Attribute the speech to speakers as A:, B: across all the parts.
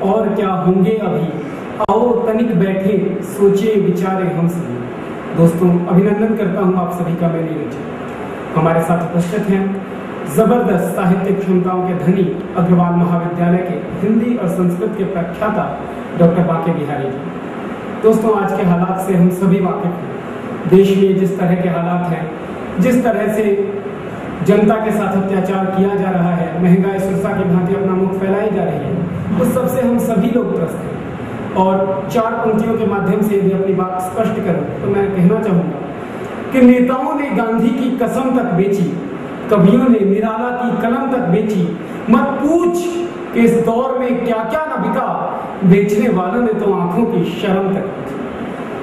A: और क्या होंगे अभी, आओ तनिक बैठे सोचे विचारे हम सभी। दोस्तों, अभिनंदन करता हूं आप सभी का मैं नीरज। हमारे साथ उपस्थित हैं जबरदस्त साहित्यिक क्षमताओं के धनी अग्रवाल महाविद्यालय के हिंदी और संस्कृत के प्रख्याता डॉक्टर बांके बिहारी जी। दोस्तों, आज के हालात से हम सभी वाकिफ हैं। देश में जिस तरह के हालात हैं, जिस तरह से जनता के साथ अत्याचार किया जा रहा है, महंगाई सुरसा की भांति अपना मुख फैलाई जा रही है, उस सबसे हम सभी लोग त्रस्त हैं। और चार पंक्तियों के माध्यम से यदि अपनी बात स्पष्ट करूं तो मैं कहना चाहूंगा कि नेताओं ने गांधी की कसम तक बेची, कवियों ने निराला की कलम तक बेची, मत पूछ कि इस दौर में क्या क्या न बिका, बेचने वालों ने तो आंखों की शर्म तक बेची।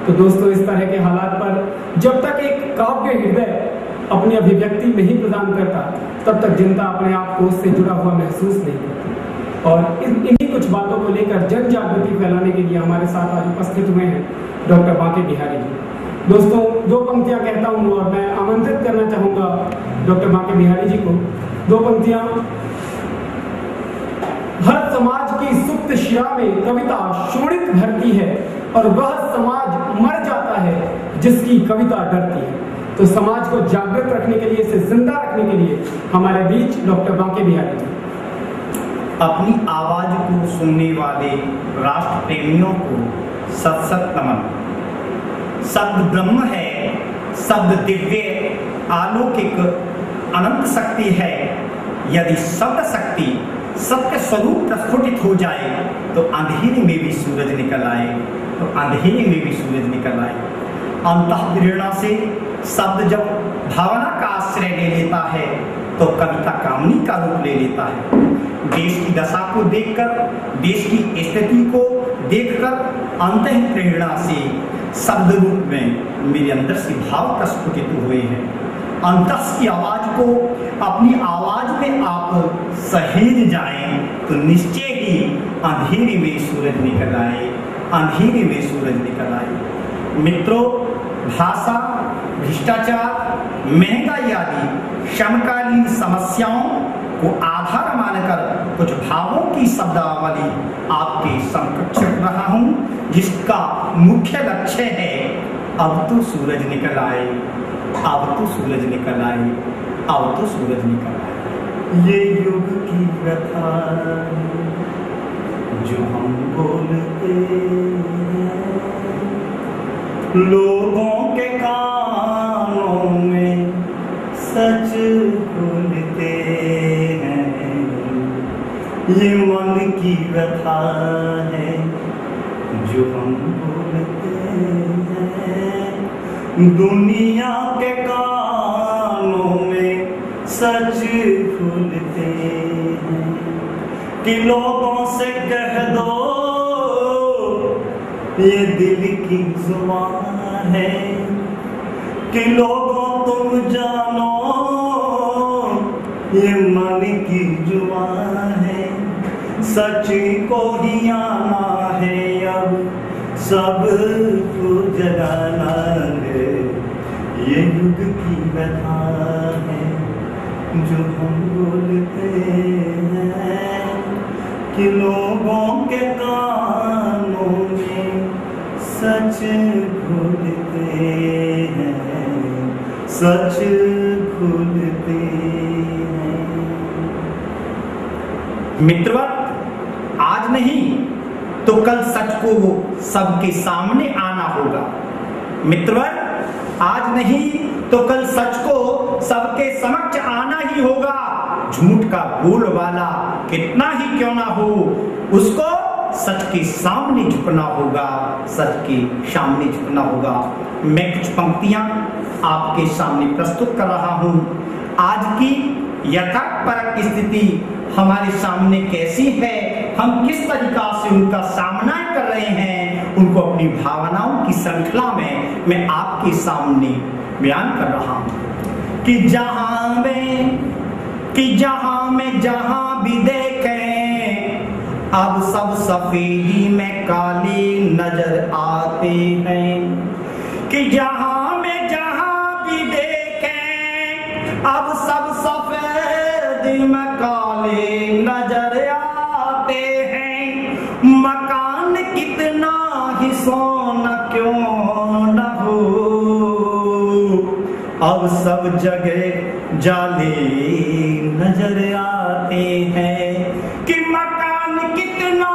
A: तो दोस्तों, इस तरह के हालात पर जब तक एक काव्य हृदय अपनी अभिव्यक्ति नहीं प्रदान करता, तब तक जनता अपने आप को उससे जुड़ा हुआ महसूस नहीं करती। और इन्हीं कुछ बातों को लेकर जन जागृति फैलाने के लिए हमारे साथ आज उपस्थित हुए हैं डॉक्टर बांके बिहारी जी। दोस्तों, दो पंक्तियां कहता हूं और मैं आमंत्रित करना चाहूंगा डॉक्टर बांके बिहारी जी को। दो पंक्तियां। हर समाज की सुप्त शिरा में कविता शोणित भरती है, और वह समाज मर जाता है जिसकी कविता डरती है। तो समाज को जागृत रखने के लिए, इसे जिंदा रखने के लिए हमारे बीच डॉक्टर बांके बिहारी जी।
B: अपनी आवाज को सुनने वाले राष्ट्र प्रेमियों को सत सत नमन। शब्द ब्रह्म है, शब्द दिव्य अलौकिक अनंत शक्ति है। यदि शब्द शक्ति सत्य स्वरूप प्रस्फुटित हो जाए तो अंधेरे में भी सूरज निकल आए, तो अंधेरे में भी सूरज निकल आए। अंतःप्रेरणा से शब्द जब भावना का आश्रय ले लेता है तो कविता कामनी का रूप ले लेता है। देश की दशा को देखकर, देश की स्थिति को देखकर अंतःप्रेरणा से शब्द रूप में मेरे अंदर से भाव प्रस्फुटित हुए हैं। अंतस की आवाज को अपनी आवाज में आप सहेज जाएं तो निश्चय ही अंधेरे में सूरज निकल आए, अंधेरे में सूरज निकल आए। मित्रों, भाषा, भ्रष्टाचार, महंगाई आदि समकालीन समस्याओं को आधार मानकर कुछ भावों की शब्दावली आपके समकक्ष रख रहा हूं, जिसका मुख्य लक्ष्य है अब तो सूरज निकल आए, अब तो सूरज निकल आए, अब तो सूरज निकल आए। ये युग की कथा जो हम बोलते हैं, लोगों के कानों में सच बोलते हैं। ये मन की कथा है जो हम बोलते हैं, दुनिया के कानों में सच खुलते हैं। कि लोगों से कह दो ये दिल की जुबान है, कि लोगों तुम जानो ये मन की जुबान है। सच को ही आना है अब, सब को जगाना है। ये युग की कथा है जो हम बोलते हैं, कि लोगों के कानों में सच खुलते हैं, सच खुलते हैं। मित्रवत, आज नहीं तो कल सच को सबके सामने आना होगा। मित्रवर, आज नहीं तो कल सच को सबके समक्ष आना ही होगा। झूठ का बोलवाला कितना ही क्यों ना हो, उसको सच के सामने झुकना होगा, सच के सामने झुकना होगा। मैं कुछ पंक्तियां आपके सामने प्रस्तुत कर रहा हूं। आज की यथार्थपरक स्थिति हमारे सामने कैसी है, हम किस तरीका से उनका सामना कर रहे हैं, उनको अपनी भावनाओं की श्रृंखला में मैं आपके सामने बयान कर रहा हूं। कि जहां में जहां भी देखें, अब सब सफेदी में काले नजर आते हैं। कि जहां में जहां भी देखें, अब सब सफेदी में काले नजर आते हैं। मकान कितना ही सोना क्यों न हो, अब सब जगह जाले नजर आते हैं। कि मकान कितना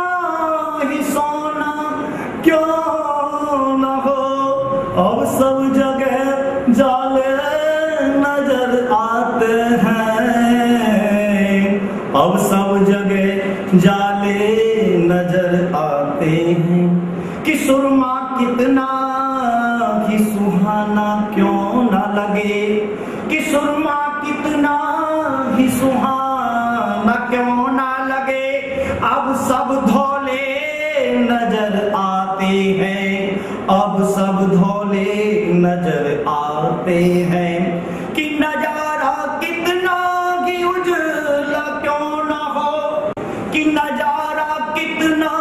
B: ही सोना क्यों न हो, अब सब जगह जाले नजर आते हैं। अब सब जगह जाले नजर आते हैं। कि सुरमा कितना ही सुहाना क्यों न लगे, कि सुरमा कितना ही सुहाना क्यों न लगे, अब सब धोले नजर आते हैं। अब सब धोले नजर आते हैं। कि नजारा कितना ही उजला क्यों न हो, कि नजारा कितना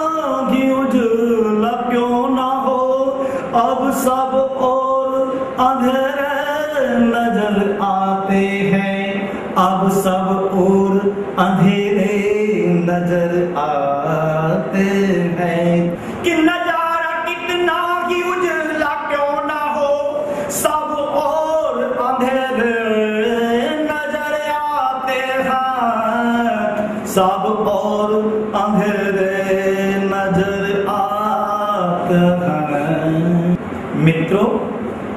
B: ही उजला क्यों न हो, अब सब और अंधेरे नजर आते हैं। अब सब और अंधेरे नजर आते हैं। कि नजारा कितना ही उजला क्यों ना हो, सब और अंधेरे नजर आते हैं। सब और अंधेरे नजर आते हैं। मित्रों,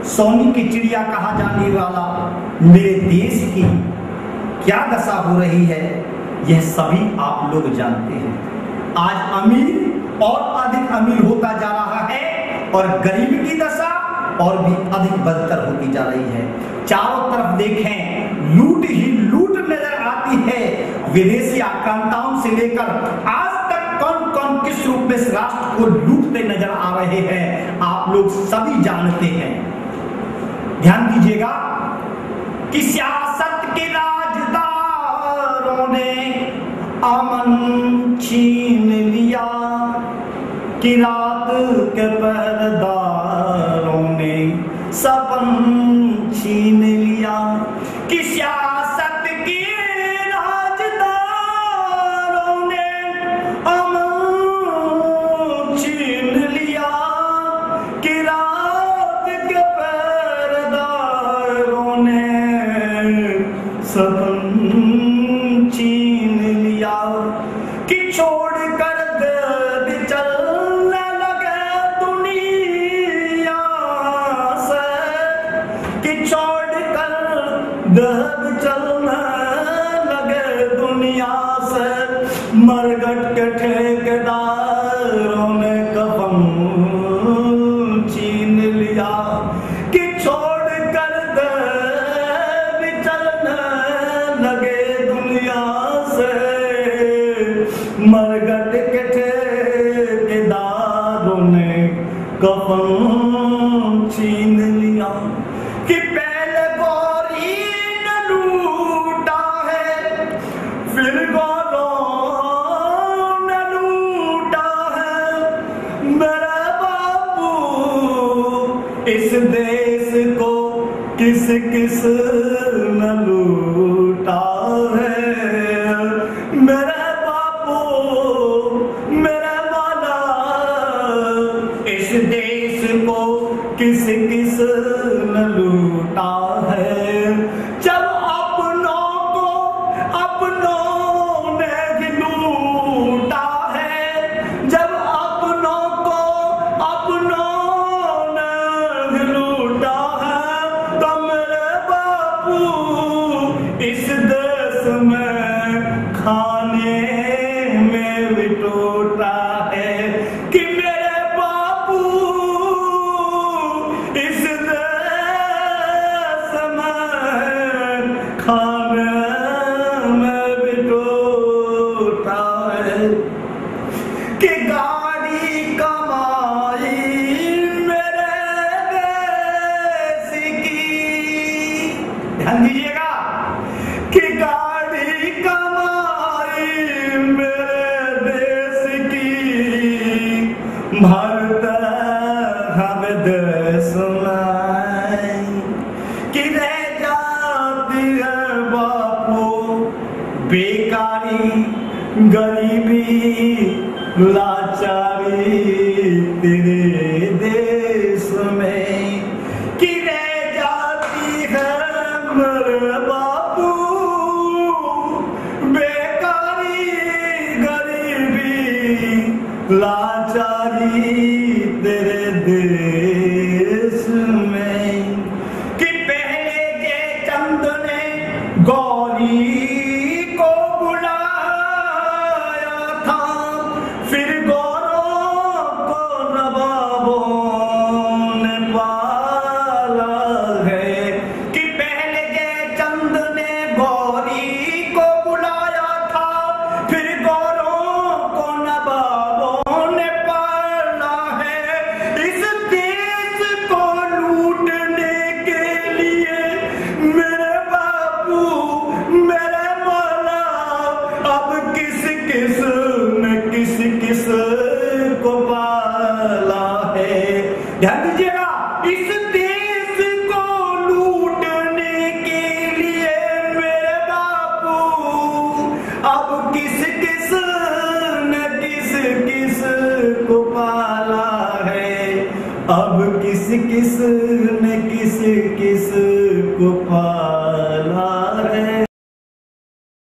B: सोने की चिड़िया कहा जाने वाला मेरे देश की क्या दशा हो रही है, यह सभी आप लोग जानते हैं। आज अमीर और अधिक अमीर होता जा रहा है और गरीब की दशा और भी अधिक बदतर होती जा रही है। चारों तरफ देखें, लूट ही लूट नजर आती है। विदेशी आक्रांताओं से लेकर आज तक कौन कौन किस रूप में इस राष्ट्र को लूटते नजर आ रहे हैं, आप लोग सभी जानते हैं। ध्यान दीजिएगा कि सियासत के राजदारों ने अमन छीन लिया, कि रात के पहरेदारों ने सपन छीन लिया। कि सियासत के राजदारों ने अमन छीन लिया, कि रात के पहरेदारों ने सपन छीन लिया। कि छोड़ कर दे चलने लगे दुनिया से, कि छोड़ कर दे चलने लगे दुनिया से, मरघट के ठेकेदारों ने कफन छीन लिया। कि छोड़ कर दे चलने लगे दुनिया से, मरघट के ठेकेदारों ने कफन छीन लिया। कि पहले गौरी ने लूटा है, फिर गौरों ने लूटा है। मेरे बापू इस देश को किस किस न लूटा है। मेरे इस देश को किस किस न लूटा है। जब अपनों को अपनों ने ही लूटा है, जब अपनों को अपनों ने ही लूटा है, तो मेरे बापू इस देश में खाने में भी टूटा है। कि मेरे बापू इस देश में खाने में भी टूटा है। कि गाड़ी कमाई मेरे देश की, ध्यान दीजिएगा, कि गाड़ी कमाई मेरे देश की, भारत हम देश में। कि रह जाती है बापू बेकारी गरीबी लाचारी तेरे देश में कि रह जाती है मेरे बापू बेकारी गरीबी लाचारी तेरे देश में कि पहले के चंद ने गौरी को बुलाया था फिर गौरों को नवाबों ने पाला है कि पहले के चंद ने गौरी को बुलाया था फिर गौरों को नवाबों ने पाला है इस देश को लूटने के लिए मेरे बापू मेरे मौला अब किस किस को पाला है ध्यान दीजिएगा इस देश को लूटने के लिए मेरे बापू अब किस को पाला है अब किस को पाला है।